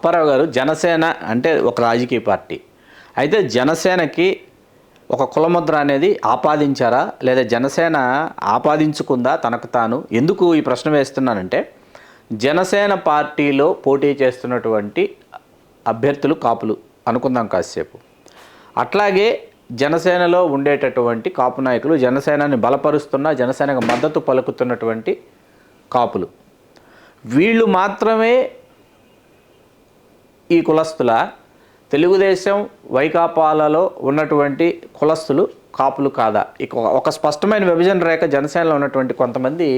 అప్పారావు గారు, జనసేన అంటే ఒక రాజకీయ పార్టీ. అయితే జనసేనకి ఒక కులముద్ర అనేది ఆపాదించారా, లేదా జనసేన ఆపాదించుకుందా తనకు తాను? ఎందుకు ఈ ప్రశ్న వేస్తున్నానంటే, జనసేన పార్టీలో పోటీ చేస్తున్నటువంటి అభ్యర్థులు కాపులు అనుకుందాం కాసేపు. అట్లాగే జనసేనలో ఉండేటటువంటి కాపు నాయకులు, జనసేనని బలపరుస్తున్న, జనసేనకు మద్దతు పలుకుతున్నటువంటి కాపులు, వీళ్ళు మాత్రమే ఈ కులస్తుల తెలుగుదేశం వైకాపాలలో ఉన్నటువంటి కులస్తులు కాపులు కాదా? ఇక ఒక స్పష్టమైన విభజన రేఖ జనసేనలో ఉన్నటువంటి కొంతమంది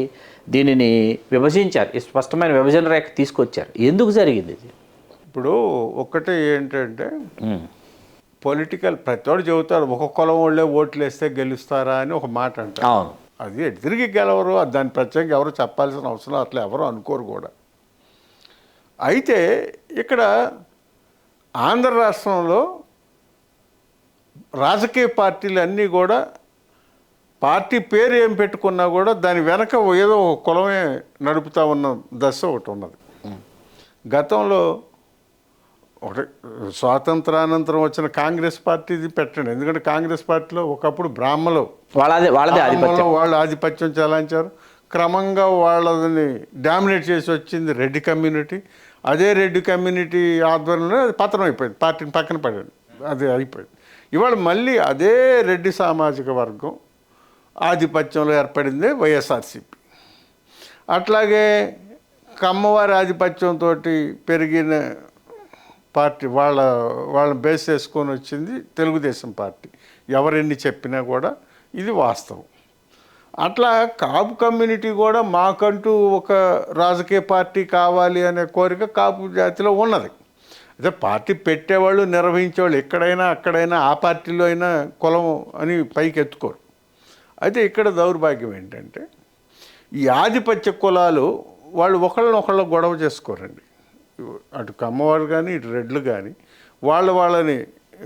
దీనిని విభజించారు, ఈ స్పష్టమైన విభజన రేఖ తీసుకొచ్చారు. ఎందుకు జరిగింది ఇది? ఇప్పుడు ఒక్కటే ఏంటంటే పొలిటికల్ ప్రతివాడు చెబుతారు ఒక కులం వాళ్ళే ఓట్లు వేస్తే గెలుస్తారా అని ఒక మాట అంటారు. అవును, అది తిరిగి గెలవరు, దాని ప్రత్యేకంగా ఎవరు చెప్పాల్సిన అవసరం అట్లా ఎవరు అనుకోరు కూడా. అయితే ఇక్కడ ఆంధ్ర రాష్ట్రంలో రాజకీయ పార్టీలు అన్నీ కూడా పార్టీ పేరు ఏం పెట్టుకున్నా కూడా దాని వెనక ఏదో ఒక కులమే నడుపుతా ఉన్న దశ ఒకటి ఉన్నది. గతంలో ఒకటి స్వాతంత్రానంతరం వచ్చిన కాంగ్రెస్ పార్టీది పెట్టండి, ఎందుకంటే కాంగ్రెస్ పార్టీలో ఒకప్పుడు బ్రాహ్మలు వాళ్ళు ఆధిపత్యం చెలాయించారు. క్రమంగా వాళ్ళని డామినేట్ చేసి వచ్చింది రెడ్డి కమ్యూనిటీ. అదే రెడ్డి కమ్యూనిటీ ఆధ్వర్యంలో అది పతనం అయిపోయింది, పార్టీని పక్కన పడింది, అది అయిపోయింది. ఇవాళ మళ్ళీ అదే రెడ్డి సామాజిక వర్గం ఆధిపత్యంలో ఏర్పడిందే వైఎస్ఆర్సీపీ. అట్లాగే కమ్మవారి ఆధిపత్యంతో పెరిగిన పార్టీ వాళ్ళని బేస్ చేసుకొని వచ్చింది తెలుగుదేశం పార్టీ. ఎవరెన్ని చెప్పినా కూడా ఇది వాస్తవం. అట్లా కాపు కమ్యూనిటీ కూడా మాకంటూ ఒక రాజకీయ పార్టీ కావాలి అనే కోరిక కాపు జాతిలో ఉన్నది. అదే పార్టీ పెట్టేవాళ్ళు, నిర్వహించేవాళ్ళు ఎక్కడైనా అక్కడైనా ఆ పార్టీలో అయినా కులం అని పైకి ఎత్తుకోరు. అయితే ఇక్కడ దౌర్భాగ్యం ఏంటంటే ఈ ఆధిపత్య కులాలు వాళ్ళు ఒకళ్ళనొకళ్ళు గొడవ చేసుకోరండి. అటు కమ్మవారు కానీ ఇటు రెడ్లు కానీ వాళ్ళని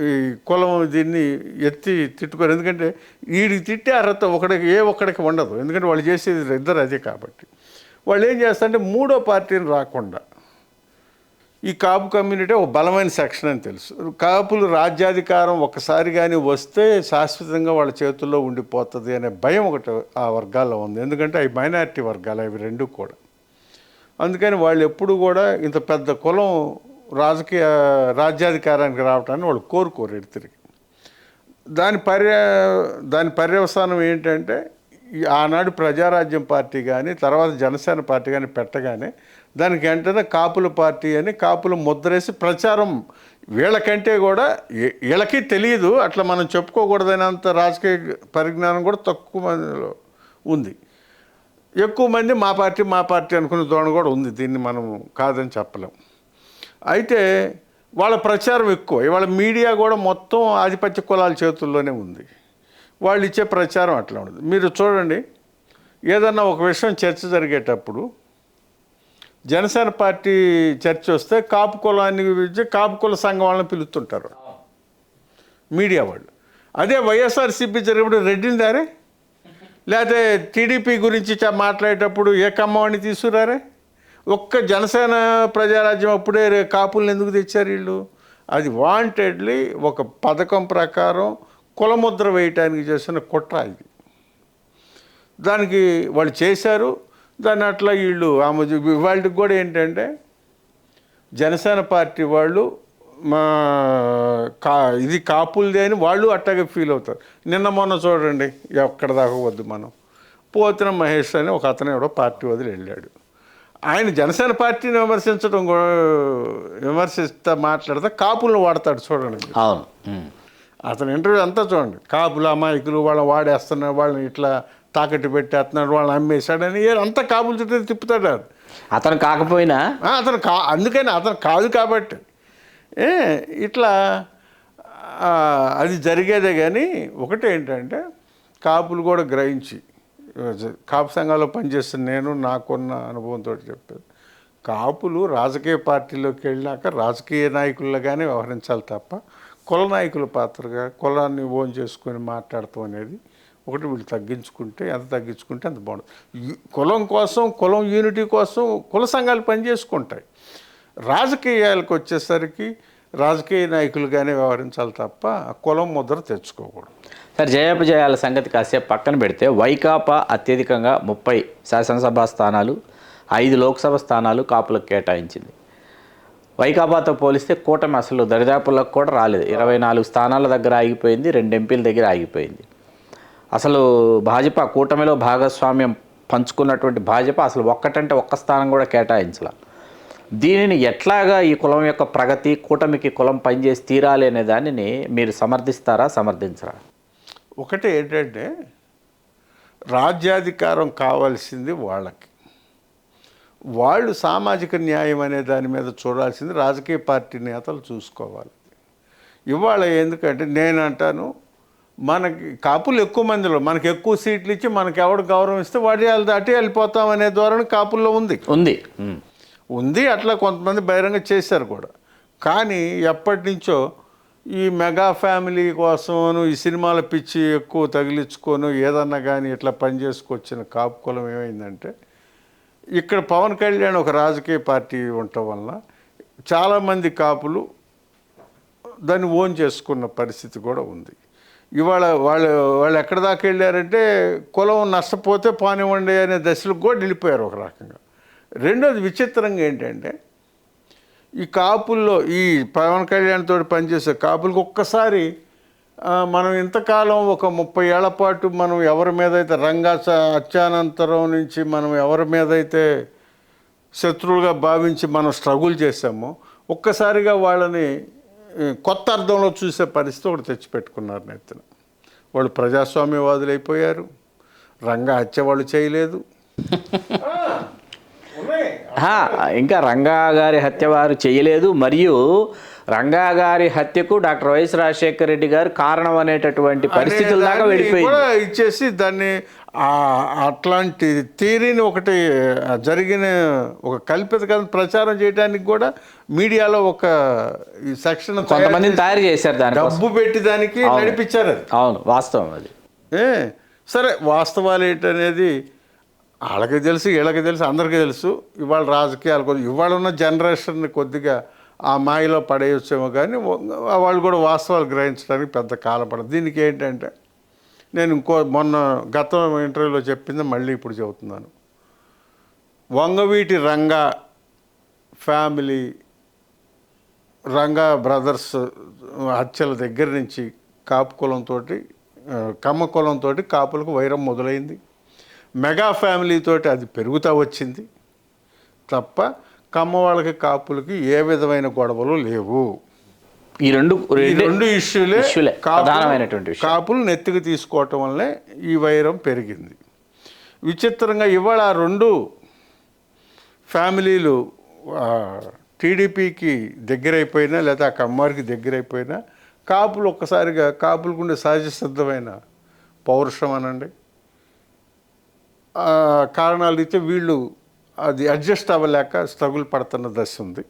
ఈ కులం దీన్ని ఎత్తి తిట్టుకోరు. ఎందుకంటే వీడికి తిట్టే అర్హత ఒక్కడికి ఉండదు, ఎందుకంటే వాళ్ళు చేసేది ఇద్దరు అదే. కాబట్టి వాళ్ళు ఏం చేస్తారంటే మూడో పార్టీని రాకుండా, ఈ కాపు కమ్యూనిటీ ఒక బలమైన సెక్షన్ అని తెలుసు, కాపులు రాజ్యాధికారం ఒక్కసారి కానీ వస్తే శాశ్వతంగా వాళ్ళ చేతుల్లో ఉండిపోతుంది అనే భయం ఒకటి ఆ వర్గాల్లో ఉంది. ఎందుకంటే అవి మైనారిటీ వర్గాలు అవి రెండు కూడా. అందుకని వాళ్ళు ఎప్పుడు కూడా ఇంత పెద్ద కులం రాజ్యాధికారానికి రావటాన్ని వాళ్ళు కోరుకోరు తిరిగి. దాని పర్యవసానం ఏంటంటే ఆనాడు ప్రజారాజ్యం పార్టీ కానీ తర్వాత జనసేన పార్టీ కానీ పెట్టగానే దానికి వెంటనే కాపుల పార్టీ అని కాపులు ముద్రేసి ప్రచారం. వీళ్ళకంటే కూడా వీళ్ళకి తెలియదు, అట్లా మనం చెప్పుకోకూడదైనంత రాజకీయ పరిజ్ఞానం కూడా తక్కువ మందిలో ఉంది. ఎక్కువ మంది మా పార్టీ అనుకునే ధోరణి కూడా ఉంది, దీన్ని మనం కాదని చెప్పలేం. అయితే వాళ్ళ ప్రచారం ఎక్కువ. ఇవాళ మీడియా కూడా మొత్తం ఆధిపత్య కులాల చేతుల్లోనే ఉంది. వాళ్ళు ఇచ్చే ప్రచారం అట్లా ఉండదు. మీరు చూడండి, ఏదన్నా ఒక విషయం చర్చ జరిగేటప్పుడు జనసేన పార్టీ చర్చ వస్తే కాపు కులాన్ని కాపు కుల సంఘం వాళ్ళని పిలుస్తుంటారు మీడియా వాళ్ళు. అదే వైఎస్ఆర్సీపీ జరిగినప్పుడు రెడ్డిని దారే, లేకపోతే టీడీపీ గురించి మాట్లాడేటప్పుడు ఏ కమ్మవాడిని తీసుకురారే. ఒక్క జనసేన ప్రజారాజ్యం అప్పుడే కాపుల్ని ఎందుకు తెచ్చారు వీళ్ళు? అది వాంటెడ్లీ ఒక పథకం ప్రకారం కులముద్ర వేయటానికి చేసిన కుట్ర ఇది. దానికి వాళ్ళు చేశారు. దాన్ని అట్లా వీళ్ళు వాళ్ళకి కూడా ఏంటంటే జనసేన పార్టీ వాళ్ళు ఇది కాపులదే అని వాళ్ళు అట్టాగే ఫీల్ అవుతారు. నిన్న మొన్న చూడండి, ఎక్కడ దాకా వద్దు మనం, పోతిన మహేష్ అని ఒక అతను ఎవడో పార్టీ వదిలి వెళ్ళాడు. ఆయన జనసేన పార్టీని విమర్శిస్తా మాట్లాడితే కాపులను వాడతాడు చూడండి. అవును, అతను ఇంటర్వ్యూ అంతా చూడండి. కాపులు అమాయకులు, వాళ్ళని వాడేస్తున్నాడు, వాళ్ళని ఇట్లా తాకట్టు పెట్టేస్తున్నాడు, వాళ్ళని అమ్మేశాడని అంతా కాపులు చుట్టూ తిప్పుతాడు. అతను కాకపోయినా అందుకని అతను కాదు కాబట్టి ఇట్లా అది జరిగేదే. కానీ ఒకటి ఏంటంటే కాపులు కూడా గ్రహించి, కాపు సంఘాల్లో పనిచేస్తున్న నేను నాకున్న అనుభవంతో చెప్పేది, కాపులు రాజకీయ పార్టీలోకి వెళ్ళాక రాజకీయ నాయకులుగానే వ్యవహరించాలి తప్ప కుల నాయకుల పాత్రగా కులాన్ని ఓన్ చేసుకొని మాట్లాడటం అనేది ఒకటి వీళ్ళు తగ్గించుకుంటే అంత బాగుంటుంది. కులం కోసం, కులం యూనిటీ కోసం కుల సంఘాలు పనిచేసుకుంటాయి. రాజకీయాలకు వచ్చేసరికి రాజకీయ నాయకులుగానే వ్యవహరించాలి తప్ప కులం ముద్ర తెచ్చుకోకూడదు. సరే, జయాపజయాల సంగతి కాసేపు పక్కన పెడితే వైకాపా అత్యధికంగా 30 శాసనసభ స్థానాలు, 5 లోక్సభ స్థానాలు కాపులకు కేటాయించింది. వైకాపాతో పోలిస్తే కూటమి అసలు దరిదాపులకు కూడా రాలేదు. 24 స్థానాల దగ్గర ఆగిపోయింది, 2 ఎంపీల దగ్గర ఆగిపోయింది. అసలు భాజపా కూటమిలో భాగస్వామ్యం పంచుకున్నటువంటి భాజపా అసలు ఒక్క స్థానం కూడా కేటాయించాల. దీనిని ఎట్లాగా ఈ కులం యొక్క ప్రగతి, కూటమికి కులం పనిచేసి తీరాలి అనే దానిని మీరు సమర్థిస్తారా, సమర్థించరా? ఒకటి ఏంటంటే రాజ్యాధికారం కావాల్సింది వాళ్ళకి, వాళ్ళు సామాజిక న్యాయం అనే దాని మీద చూడాల్సింది రాజకీయ పార్టీ నేతలు చూసుకోవాలి. ఇవాళ ఎందుకంటే నేను అంటాను, మనకి కాపులు ఎక్కువ మందిలో మనకి ఎక్కువ సీట్లు ఇచ్చి మనకి ఎవడు గౌరవం ఇస్తే వాడి అటే వెళ్ళిపోతాం అనే ధోరణి కాపుల్లో ఉంది. అట్లా కొంతమంది బహిరంగ చేశారు కూడా. కానీ ఎప్పటి నుంచో ఈ మెగా ఫ్యామిలీ కోసము ఈ సినిమాల పిచ్చి ఎక్కువ తగిలించుకోను ఏదన్నా కానీ ఇట్లా పనిచేసుకొచ్చిన కాపు కులం ఏమైందంటే, ఇక్కడ పవన్ కళ్యాణ్ ఒక రాజకీయ పార్టీ ఉండటం వలన చాలామంది కాపులు దాన్ని ఓన్ చేసుకున్న పరిస్థితి కూడా ఉంది. ఇవాళ వాళ్ళు ఎక్కడి దాకా వెళ్ళారంటే కులం నష్టపోతే పానివ్వండి అనే దశలకు కూడా వెళ్ళిపోయారు ఒక రకంగా. రెండోది విచిత్రంగా ఏంటంటే, ఈ కాపుల్లో ఈ పవన్ కళ్యాణ్ తోటి పనిచేసే కాపులకు ఒక్కసారి మనం ఇంతకాలం ఒక 30 ఏళ్ల పాటు మనం ఎవరి మీద అయితే అత్యానంతరం నుంచి మనం ఎవరి మీద అయితే శత్రువులుగా భావించి మనం స్ట్రగుల్ చేసామో ఒక్కసారిగా వాళ్ళని కొత్త అర్థంలో చూసే పరిస్థితి ఒకటి తెచ్చిపెట్టుకున్నారు నెత్తిన. వాళ్ళు ప్రజాస్వామ్యవాదులు అయిపోయారు. రంగా హత్య వాళ్ళు చేయలేదు. ఇంకా రంగా గారి హత్య వారు చేయలేదు. మరియు రంగా గారి హత్యకు డాక్టర్ వైఎస్ రాజశేఖర రెడ్డి గారు కారణం అనేటటువంటి పరిస్థితుల దాకా వెళ్ళిపోయింది. ఇచ్చేసి దాన్ని అట్లాంటి థియరీని ఒకటి జరిగిన ఒక కల్పిత కథ ప్రచారం చేయడానికి కూడా మీడియాలో ఒక సెక్షన్ కొంతమందిని తయారు చేశారు, దాని డబ్బు పెట్టి దానికి నడిపించారు. అవును, వాస్తవం అది. సరే, వాస్తవాలు ఏంటనేది వాళ్ళకి తెలుసు, వీళ్ళకి తెలుసు, అందరికీ తెలుసు. ఇవాళ రాజకీయాలు కొద్దిగా ఇవాళ ఉన్న జనరేషన్ని కొద్దిగా ఆ మాయలో పడేయచ్చేమో, కానీ వాళ్ళు కూడా వాస్తవాలు గ్రహించడానికి పెద్ద కాలం పడదు. దీనికి ఏంటంటే, నేను మొన్న గత ఇంటర్వ్యూలో చెప్పింది మళ్ళీ ఇప్పుడు చెబుతున్నాను. వంగవీటి రంగా ఫ్యామిలీ, రంగా బ్రదర్స్ హత్యల దగ్గర నుంచి కాపు కులంతో, కమ్మ కులంతో కాపులకు వైరం మొదలైంది. మెగా ఫ్యామిలీతోటి అది పెరుగుతూ వచ్చింది తప్ప కమ్మ వాళ్ళకి కాపులకి ఏ విధమైన గొడవలు లేవు. ఈ రెండు ఇష్యూలే ప్రధానమైనటువంటి కాపులు నెత్తికి తీసుకోవటం వల్లే ఈ వైరం పెరిగింది. విచిత్రంగా ఇవాళ 2 ఫ్యామిలీలు టీడీపీకి దగ్గరైపోయినా లేదా ఆ కమ్మారికి దగ్గరైపోయినా కాపులు ఒక్కసారిగా కాపులకు ఉండే సహజ సిద్ధమైన పౌరుషం అనండి కారణాలు అయితే వీళ్ళు అది అడ్జస్ట్ అవ్వలేక స్ట్రగుల్ పడుతున్న దశ ఉంది.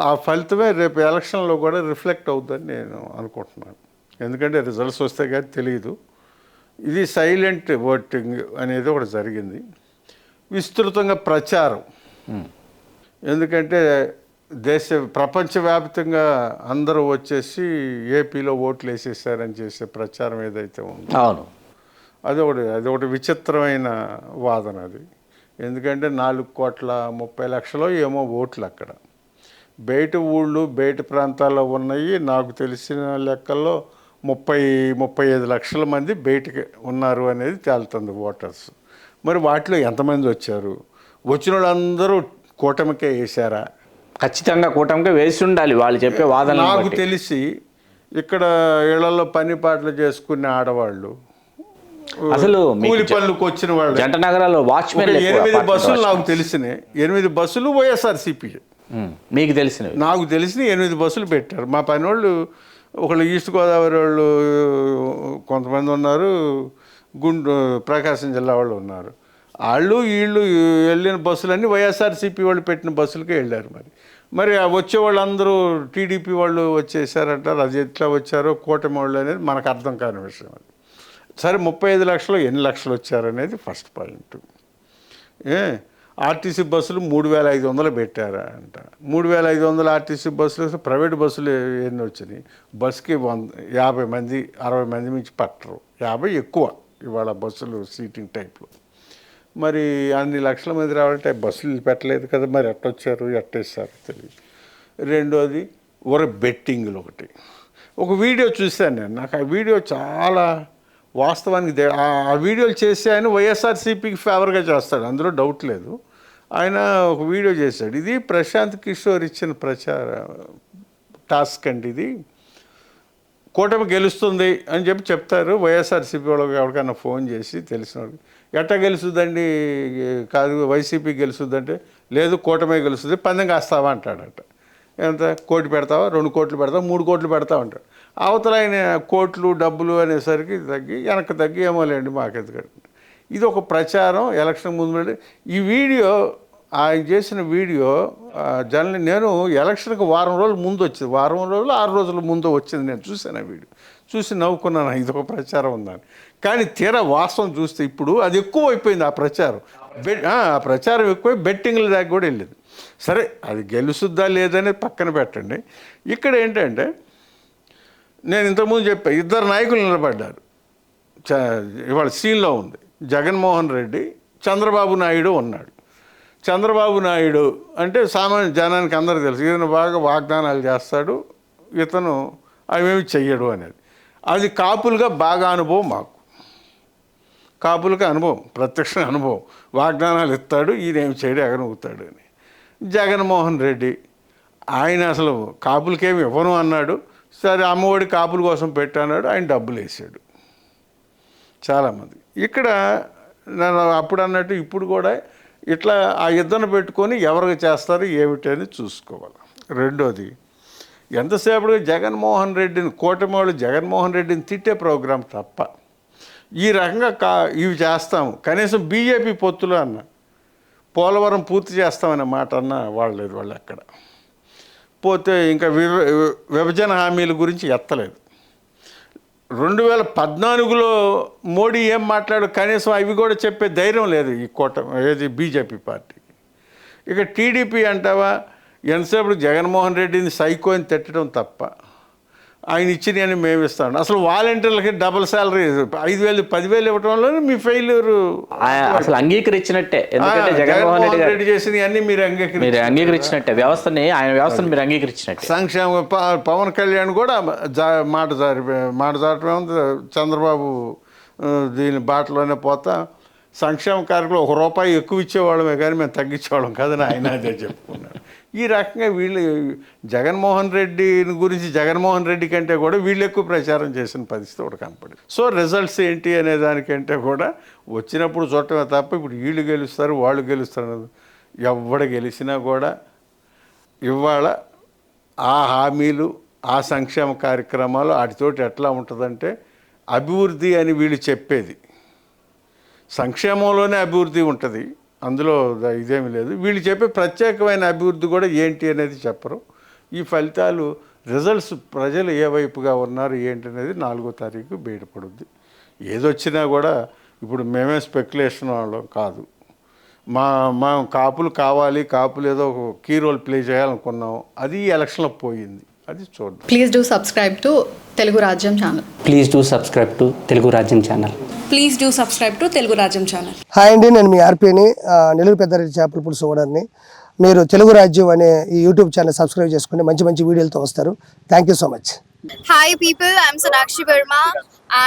ఆ ఫలితమే రేపు ఎలక్షన్లో కూడా రిఫ్లెక్ట్ అవుతుందని నేను అనుకుంటున్నాను. ఎందుకంటే రిజల్ట్స్ వస్తే కానీ తెలియదు. ఇది సైలెంట్ ఓటింగ్ అనేది ఒకటి జరిగింది. విస్తృతంగా ప్రచారం, ఎందుకంటే ప్రపంచవ్యాప్తంగా అందరూ వచ్చేసి ఏపీలో ఓట్లు వేసేసారని చేసే ప్రచారం ఏదైతే ఉందో, అవును, అదొకటి విచిత్రమైన వాదన అది. ఎందుకంటే 4,30,00,000 ఏమో ఓట్లు అక్కడ. బయట ఊళ్ళు బయట ప్రాంతాల్లో ఉన్నాయి. నాకు తెలిసిన లెక్కల్లో 30-35 లక్షల మంది బయటకి ఉన్నారు అనేది తేలుతుంది ఓటర్స్. మరి వాటిలో ఎంతమంది వచ్చారు? వచ్చిన వాళ్ళందరూ కూటమికే వేశారా? ఖచ్చితంగా కూటమికే వేసి ఉండాలి వాళ్ళు చెప్పే వాదన. నాకు తెలిసి ఇక్కడ ఇళ్లలో పని పాటలు చేసుకునే ఆడవాళ్ళు, అసలు కూలి పనులకు వచ్చిన వాళ్ళు, జంట నగరాల్లో వాచ్మెన్ 8 బస్సులు నాకు తెలిసినాయి. 8 బస్సులు వైఎస్ఆర్సీపీ. మీకు తెలిసినవి? నాకు తెలిసిన 8 బస్సులు పెట్టారు. మా పని వాళ్ళు ఒకళ్ళు ఈస్ట్ గోదావరి వాళ్ళు కొంతమంది ఉన్నారు, ప్రకాశం జిల్లా వాళ్ళు ఉన్నారు. వీళ్ళు వెళ్ళిన బస్సులన్నీ వైఎస్ఆర్సీపీ వాళ్ళు పెట్టిన బస్సులకే వెళ్ళారు. మరి వచ్చే వాళ్ళందరూ టీడీపీ వాళ్ళు వచ్చేసారంటారు. అది ఎట్లా వచ్చారో కూటమి వాళ్ళు అనేది మనకు అర్థం కాని విషయం. అది సరే, 35 లక్షలు ఎన్ని లక్షలు వచ్చారనేది ఫస్ట్ పాయింట్. ఆర్టీసీ బస్సులు 3,500 పెట్టారా అంట. 3,500 ఆర్టీసీ బస్సులు, ప్రైవేట్ బస్సులు ఎన్ని వచ్చినాయి? బస్సుకి 50 మంది 60 మంది మించి పట్టరు, 50 ఎక్కువ ఇవాళ బస్సులు సీటింగ్ టైప్లో. మరి అన్ని లక్షల మంది రావాలంటే బస్సులు పెట్టలేదు కదా, మరి ఎట్టొచ్చారు ఎట్టేస్తారు తెలియదు. రెండోది బెట్టింగ్లు ఒకటి. ఒక వీడియో చూశాను నేను, నాకు ఆ వీడియో చాలా వాస్తవానికి ఆ వీడియోలు చేసి ఆయన వైఎస్ఆర్సీపీకి ఫేవర్గా చేస్తాడు, అందులో డౌట్ లేదు. ఆయన ఒక వీడియో చేశాడు, ఇది ప్రశాంత్ కిషోర్ ఇచ్చిన ప్రచార టాస్క్ అండి, ఇది కూటమి గెలుస్తుంది అని చెప్తారు. వైఎస్ఆర్సీపీ వాళ్ళకి ఎవరికైనా ఫోన్ చేసి తెలిసిన వాళ్ళకి, ఎట్టా గెలుస్తుందండి, కాదు వైసీపీ గెలుస్తుందంటే, లేదు కూటమి గెలుస్తుంది, పందెం కాస్తావా అంటాడట. ఎంత కోటి పెడతావా, 2 కోట్లు పెడతావా, 3 కోట్లు పెడతావు అంటాడు. అవతల ఆయన కోట్లు డబ్బులు అనేసరికి వెనక్కి తగ్గి ఏమోలేండి మాకెందుకంటే. ఇది ఒక ప్రచారం ఎలక్షన్ ముందు. ఈ వీడియో ఆయన చేసిన వీడియో నేను ఎలక్షన్కి వారం రోజుల ముందు వచ్చింది, 6 రోజుల ముందు వచ్చింది. నేను చూశాను ఆ వీడియో, చూసి నవ్వుకున్నాను, ఇది ఒక ప్రచారం ఉందని. కానీ తీరా వాస్తవం చూస్తే ఇప్పుడు అది ఎక్కువ అయిపోయింది. ఆ ప్రచారం ఆ ప్రచారం ఎక్కువై బెట్టింగ్ల దాకా కూడా వెళ్ళింది. సరే, అది గెలుస్తుందా లేదనేది పక్కన పెట్టండి. ఇక్కడ ఏంటంటే, నేను ఇంతకుముందు చెప్పా, 2 నాయకులు నిలబడ్డారు. ఇవాళ సీన్లో ఉంది జగన్మోహన్ రెడ్డి, చంద్రబాబు నాయుడు ఉన్నాడు. చంద్రబాబు నాయుడు అంటే సామాన్య జనానికి అందరికీ తెలుసు, ఈయన బాగా వాగ్దానాలు చేస్తాడు, ఇతను అవేమి చెయ్యడు అనేది. అది కాపులుగా బాగా అనుభవం, మాకు కాపులుగా అనుభవం, ప్రత్యక్ష అనుభవం. వాగ్దానాలు ఇస్తాడు, ఈయనేమి చేయడు, ఎగనవుతాడు అని. జగన్మోహన్ రెడ్డి ఆయన అసలు కాపులకేమి ఇవ్వను అన్నాడు. సరే, అమ్మఒడి కాపుల కోసం పెట్టన్నాడు, ఆయన డబ్బులు వేసాడు చాలామంది. ఇక్కడ నేను అప్పుడు అన్నట్టు ఇప్పుడు కూడా ఇట్లా ఆ ఇద్దరిని పెట్టుకొని ఎవరికి చేస్తారు ఏమిటి అని చూసుకోవాలి. రెండోది, ఎంతసేపటిగా జగన్మోహన్ రెడ్డిని, కూటమి వాళ్ళు జగన్మోహన్ రెడ్డిని తిట్టే ప్రోగ్రాం తప్ప ఈ రకంగా ఇవి చేస్తాము, కనీసం బీజేపీ పొత్తులు అన్న పోలవరం పూర్తి చేస్తామనే మాట అన్న వాళ్ళు లేదు. వాళ్ళు ఎక్కడ పోతే ఇంకా విభజన హామీల గురించి ఎత్తలేదు. 2014లో మోడీ ఏం మాట్లాడు, కనీసం అవి కూడా చెప్పే ధైర్యం లేదు ఈ ఏది బీజేపీ పార్టీకి. ఇక టీడీపీ అంటావా, ఎంతసేపు జగన్మోహన్ రెడ్డిని సైకో అని తిట్టడం తప్ప ఆయన ఇచ్చినవి మేము ఇస్తాం. అసలు వాలంటీర్లకి డబుల్ శాలరీ 5,000 10,000 ఇవ్వడంలో మీ ఫెయిల్యూర్ అసలు అంగీకరించినట్టే. ఎందుకంటే జగన్మోహన్ రెడ్డి చేసిన అన్ని మీరు అంగీకరించినట్టే, వ్యవస్థని ఆయన వ్యవస్థను మీరు అంగీకరించినట్టే. సంక్షేమ పవన్ కళ్యాణ్ కూడా మాట జారటమే ఉంది. చంద్రబాబు దీని బాటలోనే పోతా సంక్షేమ కార్యక్రమం ₹1 ఎక్కువ ఇచ్చేవాళ్ళమే కానీ మేము తగ్గించేవాళ్ళం కాదని ఆయన అదే చెప్పుకున్నాడు. ఈ రకంగా వీళ్ళు జగన్మోహన్ రెడ్డిని గురించి జగన్మోహన్ రెడ్డి కంటే కూడా వీళ్ళు ఎక్కువ ప్రచారం చేసిన పరిస్థితి ఒకటి కనపడింది. సో రిజల్ట్స్ ఏంటి అనే దానికంటే కూడా వచ్చినప్పుడు చూడటమే తప్ప ఇప్పుడు వీళ్ళు గెలుస్తారు వాళ్ళు గెలుస్తారు, ఎవడ గెలిచినా కూడా ఇవాళ ఆ హామీలు ఆ సంక్షేమ కార్యక్రమాలు వాటితోటి ఎట్లా ఉంటుందంటే, అభివృద్ధి అని వీళ్ళు చెప్పేది సంక్షేమంలోనే అభివృద్ధి ఉంటుంది, అందులో ఇదేమీ లేదు. వీళ్ళు చెప్పే ప్రత్యేకమైన అభివృద్ధి కూడా ఏంటి అనేది చెప్పరు. ఈ ఫలితాలు రిజల్ట్స్ ప్రజలు ఏ వైపుగా ఉన్నారు ఏంటి అనేది 4వ తారీఖు బయటపడుద్ది. ఏదొచ్చినా కూడా ఇప్పుడు మేమే స్పెక్యులేషన్ వాళ్ళం కాదు. మా కాపులు కావాలి, కాపులు ఏదో ఒక కీ రోల్ ప్లే చేయాలనుకున్నాం, అది ఈ ఎలక్షన్లో పోయింది, అది చూద్దాం. Please do subscribe to Telugu Rajyam channel. Please do subscribe to Telugu Rajyam channel. Please do subscribe to Telugu Rajyam channel. Hi అండి, నేను మీ ఆర్పీని, నెల్లూరు పెద్దారెడ్డి చేపల పులుసు ఓనర్ని. మీరు తెలుగు రాజ్యం అనే ఈ యూట్యూబ్ ఛానల్ సబ్స్క్రైబ్ చేసుకుని మంచి మంచి వీడియోలతో వస్తారు. Thank you so much. Hi people, I'm Sonakshi Verma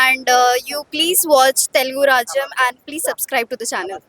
and you please watch Telugu Rajyam and please subscribe to the channel.